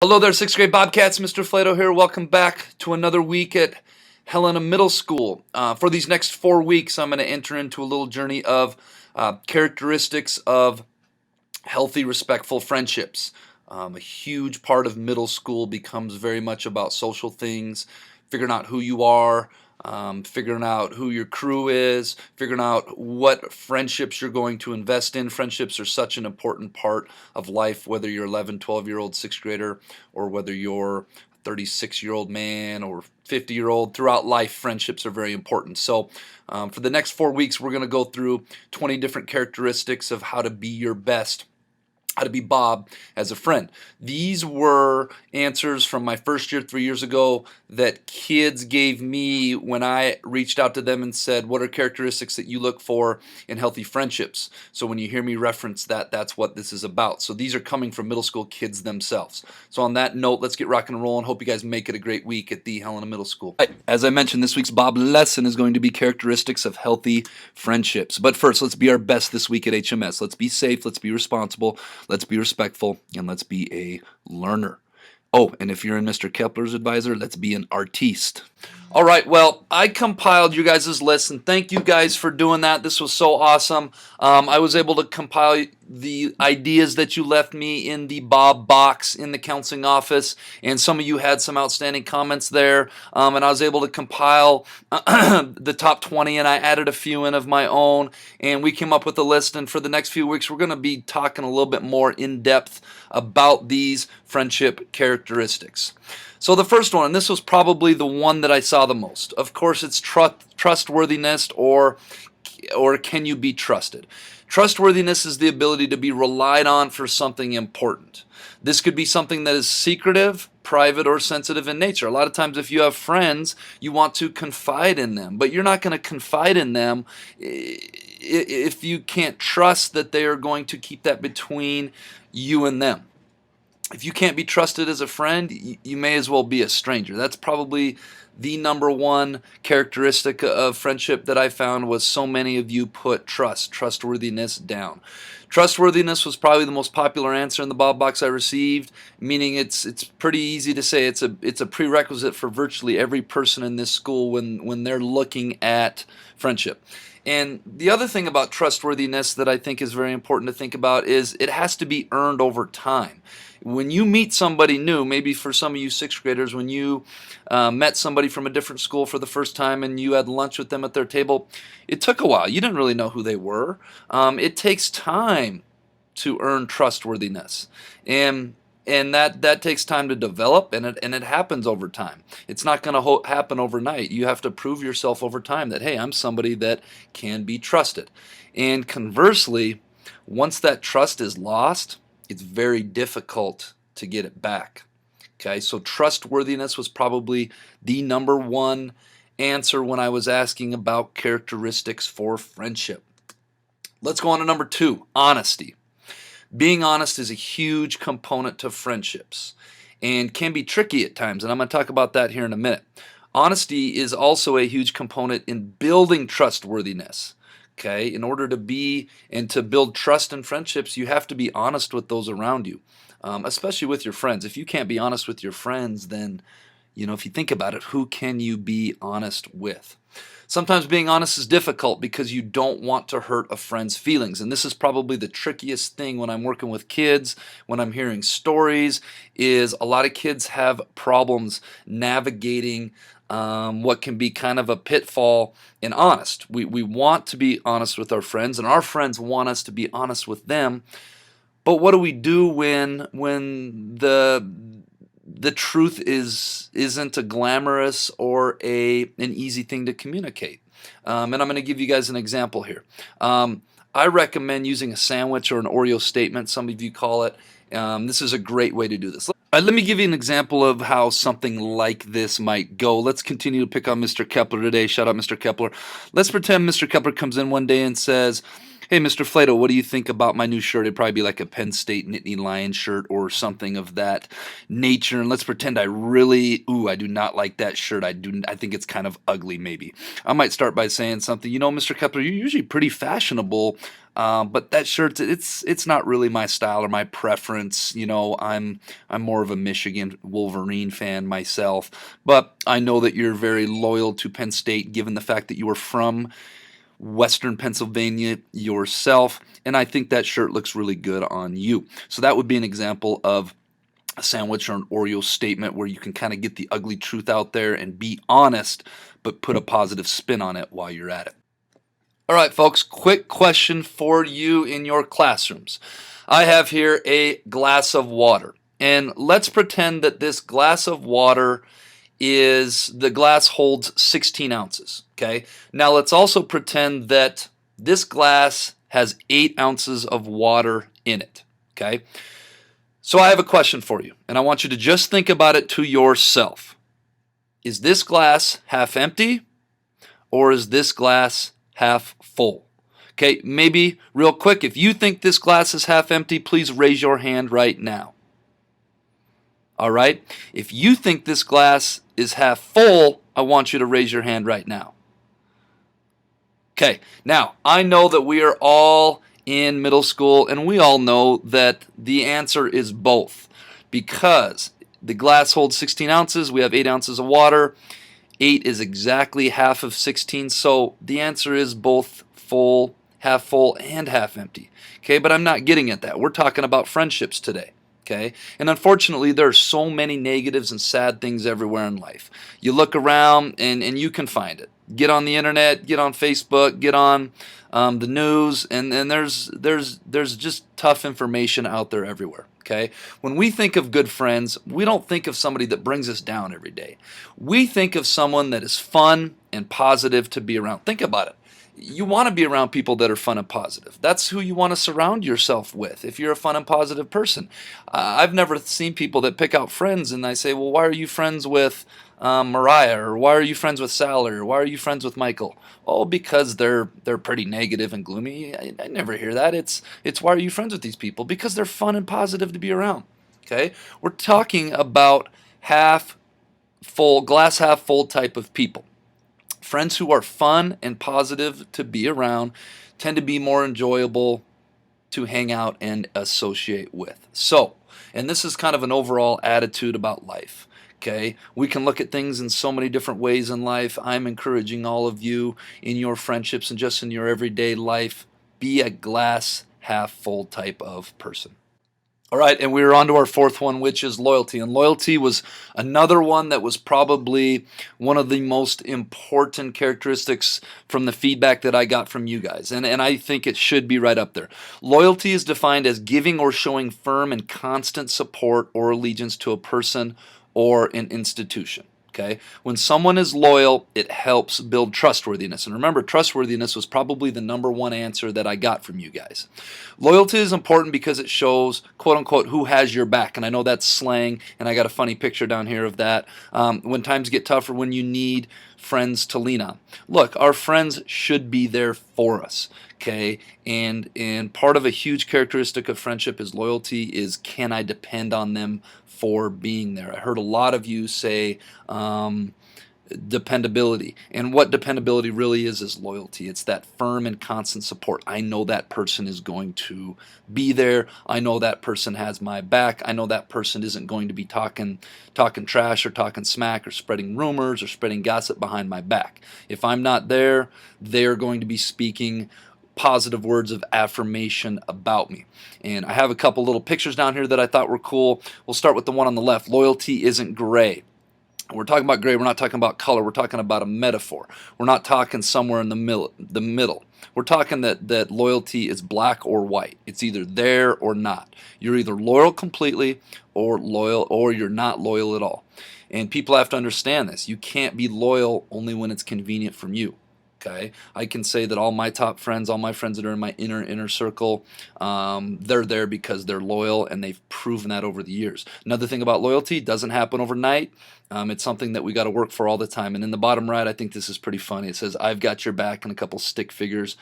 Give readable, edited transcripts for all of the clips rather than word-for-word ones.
Hello there, 6th grade Bobcats. Mr. Flato here. Welcome back to another week at Helena Middle School. For these next 4 weeks, I'm going to enter into a little journey of characteristics of healthy, respectful friendships. A huge part of middle school becomes very much about social things, figuring out who you are, figuring out who your crew is, figuring out what friendships you're going to invest in. Friendships are such an important part of life, whether you're 11, 12-year-old 6th grader or whether you're 36-year-old man or 50-year-old. Throughout life, friendships are very important. So for the next 4 weeks, we're going to go through 20 different characteristics of how to be your best, how to be Bob as a friend. These were answers from my first year 3 years ago that kids gave me when I reached out to them and said, what are characteristics that you look for in healthy friendships? So when you hear me reference that, that's what this is about. So these are coming from middle school kids themselves. So on that note, let's get rocking and rolling. Hope you guys make it a great week at the Helena Middle School. As I mentioned, this week's B.O.B lesson is going to be characteristics of healthy friendships. But first, let's be our best this week at HMS. Let's be safe, let's be responsible, let's be respectful, and let's be a learner. Oh, and if you're in Mr. Kepler's advisor, let's be an artiste. All right, well, I compiled you guys' list, and thank you guys for doing that. This was so awesome. I was able to compile the ideas that you left me in the B.O.B box in the counseling office, and some of you had some outstanding comments there, and I was able to compile the top 20, and I added a few in of my own, and we came up with a list, and for the next few weeks, we're going to be talking a little bit more in depth about these friendship characteristics. So the first one, and this was probably the one that I saw the most. Of course, it's trustworthiness, or can you be trusted? Trustworthiness is the ability to be relied on for something important. This could be something that is secretive, private, or sensitive in nature. A lot of times if you have friends, you want to confide in them, but you're not going to confide in them if you can't trust that they are going to keep that between you and them. If you can't be trusted as a friend, you may as well be a stranger. That's probably the number one characteristic of friendship that I found was so many of you put trustworthiness down. Trustworthiness was probably the most popular answer in the B.O.B box I received, meaning it's pretty easy to say it's a prerequisite for virtually every person in this school when they're looking at friendship. And the other thing about trustworthiness that I think is very important to think about is it has to be earned over time. When you meet somebody new, maybe for some of you 6th graders, when you met somebody from a different school for the first time and you had lunch with them at their table, it took a while. You didn't really know who they were. It takes time to earn trustworthiness. And that takes time to develop, and it happens over time. It's not going to happen overnight. You have to prove yourself over time that, hey, I'm somebody that can be trusted. And conversely, once that trust is lost, it's very difficult to get it back. Okay, so trustworthiness was probably the number one answer when I was asking about characteristics for friendship. Let's go on to number 2, honesty. Being honest is a huge component to friendships and can be tricky at times, and I'm going to talk about that here in a minute. Honesty is also a huge component in building trustworthiness. Okay, in order to be and to build trust in friendships, you have to be honest with those around you, especially with your friends. If you can't be honest with your friends, then, if you think about it, who can you be honest with? Sometimes being honest is difficult because you don't want to hurt a friend's feelings. And this is probably the trickiest thing when I'm working with kids, when I'm hearing stories, is a lot of kids have problems navigating what can be kind of a pitfall in honest. We want to be honest with our friends, and our friends want us to be honest with them. But what do we do when the truth isn't a glamorous or an easy thing to communicate? And I'm going to give you guys an example here. I recommend using a sandwich or an Oreo statement, some of you call it. This is a great way to do this. Let me give you an example of how something like this might go. Let's continue to pick on Mr. Kepler today. Shout out Mr. Kepler. Let's pretend Mr. Kepler comes in one day and says, hey, Mr. Flato, what do you think about my new shirt? It'd probably be like a Penn State Nittany Lion shirt or something of that nature. And let's pretend I do not like that shirt. I think it's kind of ugly maybe. I might start by saying something, Mr. Kepler, you're usually pretty fashionable But that shirt, it's not really my style or my preference. I'm more of a Michigan Wolverine fan myself. But I know that you're very loyal to Penn State, given the fact that you are from Western Pennsylvania yourself, and I think that shirt looks really good on you. So that would be an example of a sandwich or an Oreo statement where you can kind of get the ugly truth out there and be honest, but put a positive spin on it while you're at it. All right, folks, quick question for you in your classrooms. I have here a glass of water, and let's pretend that this glass of water the glass holds 16 ounces, okay? Now let's also pretend that this glass has 8 ounces of water in it, okay? So I have a question for you, and I want you to just think about it to yourself. Is this glass half empty, or is this glass half full? Okay, maybe real quick, if you think this glass is half empty, please raise your hand right now. All right? If you think this glass is half full, I want you to raise your hand right now. Okay, now I know that we are all in middle school, and we all know that the answer is both, because the glass holds 16 ounces, we have 8 ounces of water. 8 is exactly half of 16, so the answer is both full, and half empty. Okay, but I'm not getting at that. We're talking about friendships today. Okay, and unfortunately, there are so many negatives and sad things everywhere in life. You look around, and you can find it. Get on the internet, get on Facebook, get on the news, and there's just tough information out there everywhere. Okay, when we think of good friends, we don't think of somebody that brings us down every day. We think of someone that is fun and positive to be around. Think about it. You want to be around people that are fun and positive. That's who you want to surround yourself with if you're a fun and positive person. I've never seen people that pick out friends and I say, well, why are you friends with Mariah, or why are you friends with Sally, or why are you friends with Michael? Oh, because they're pretty negative and gloomy. I never hear that. It's why are you friends with these people? Because they're fun and positive to be around. Okay? We're talking about half full, glass half full type of people. Friends who are fun and positive to be around tend to be more enjoyable to hang out and associate with. So, and this is kind of an overall attitude about life. Okay, we can look at things in so many different ways in life. I'm encouraging all of you in your friendships and just in your everyday life, be a glass half full type of person. All right, and we're on to our fourth one, which is loyalty. And loyalty was another one that was probably one of the most important characteristics from the feedback that I got from you guys. And I think it should be right up there. Loyalty is defined as giving or showing firm and constant support or allegiance to a person or an institution. Okay? When someone is loyal, it helps build trustworthiness. And remember, trustworthiness was probably the number one answer that I got from you guys. Loyalty is important because it shows, quote unquote, who has your back. And I know that's slang, and I got a funny picture down here of that. When times get tougher, when you need friends to lean on. Look, our friends should be there for us. Okay, and part of a huge characteristic of friendship is loyalty is, can I depend on them for being there? I heard a lot of you say dependability, and what dependability really is loyalty. It's that firm and constant support. I know that person is going to be there. I know that person has my back. I know that person isn't going to be talking trash or talking smack or spreading rumors or spreading gossip behind my back. If I'm not there, they're going to be speaking positive words of affirmation about me. And I have a couple little pictures down here that I thought were cool. We'll start with the one on the left. Loyalty isn't gray. We're talking about gray. We're not talking about color. We're talking about a metaphor. We're not talking somewhere in the middle. We're talking that loyalty is black or white. It's either there or not. You're either loyal completely or you're not loyal at all. And people have to understand this. You can't be loyal only when it's convenient from you. Okay, I can say that all my top friends, all my friends that are in my inner circle, they're there because they're loyal, and they've proven that over the years. Another thing about loyalty, doesn't happen overnight. It's something that we got to work for all the time. And in the bottom right, I think this is pretty funny. It says, "I've got your back," and a couple stick figures.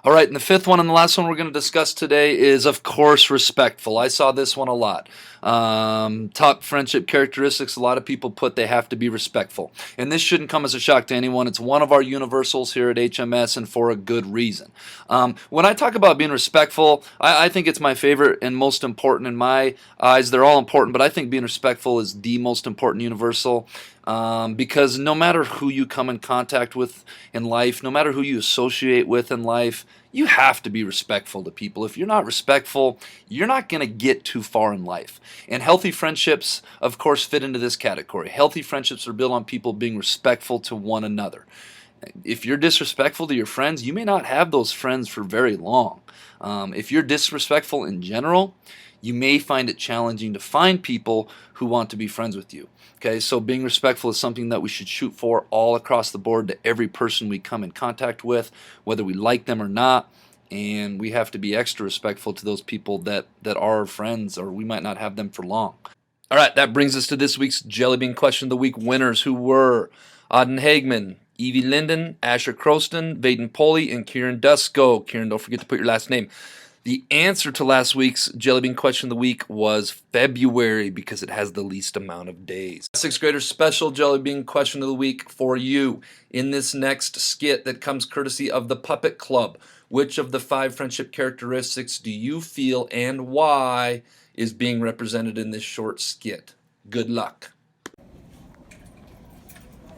All right, and the fifth one and the last one we're going to discuss today is, of course, respectful. I saw this one a lot. Top friendship characteristics, a lot of people put they have to be respectful. And this shouldn't come as a shock to anyone. It's one of our universals here at HMS, and for a good reason. When I talk about being respectful, I think it's my favorite and most important in my eyes. They're all important, but I think being respectful is the most important universal. Because no matter who you come in contact with in life, no matter who you associate with in life, you have to be respectful to people. If you're not respectful, you're not going to get too far in life. And healthy friendships, of course, fit into this category. Healthy friendships are built on people being respectful to one another. If you're disrespectful to your friends, you may not have those friends for very long. If you're disrespectful in general, you may find it challenging to find people who want to be friends with you. Okay, so being respectful is something that we should shoot for all across the board to every person we come in contact with, whether we like them or not. And we have to be extra respectful to those people that are our friends, or we might not have them for long. All right, that brings us to this week's Jellybean Question of the Week winners, who were Auden Hagman, Evie Linden, Asher Croston, Vaden Poley, and Kieran Dusko. Kieran, don't forget to put your last name. The answer to last week's Jellybean Question of the Week was February, because it has the least amount of days. Sixth grader special Jellybean Question of the Week for you. In this next skit that comes courtesy of the Puppet Club, which of the 5 friendship characteristics do you feel and why is being represented in this short skit? Good luck.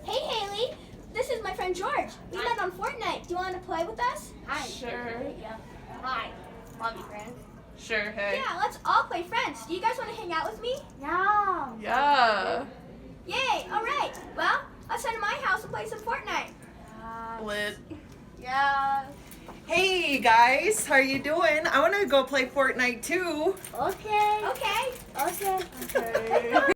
Hey Haley, this is my friend George. We met on Fortnite. Do you want to play with us? Hi. Sure. Yeah. Hi. Want to be friends? Sure, hey. Yeah, let's all play friends. Do you guys want to hang out with me? Yeah. Yeah. Yay, alright. Well, let's head to my house and play some Fortnite. Lit. Yeah. Hey guys, how are you doing? I want to go play Fortnite too. Okay. Okay. Okay.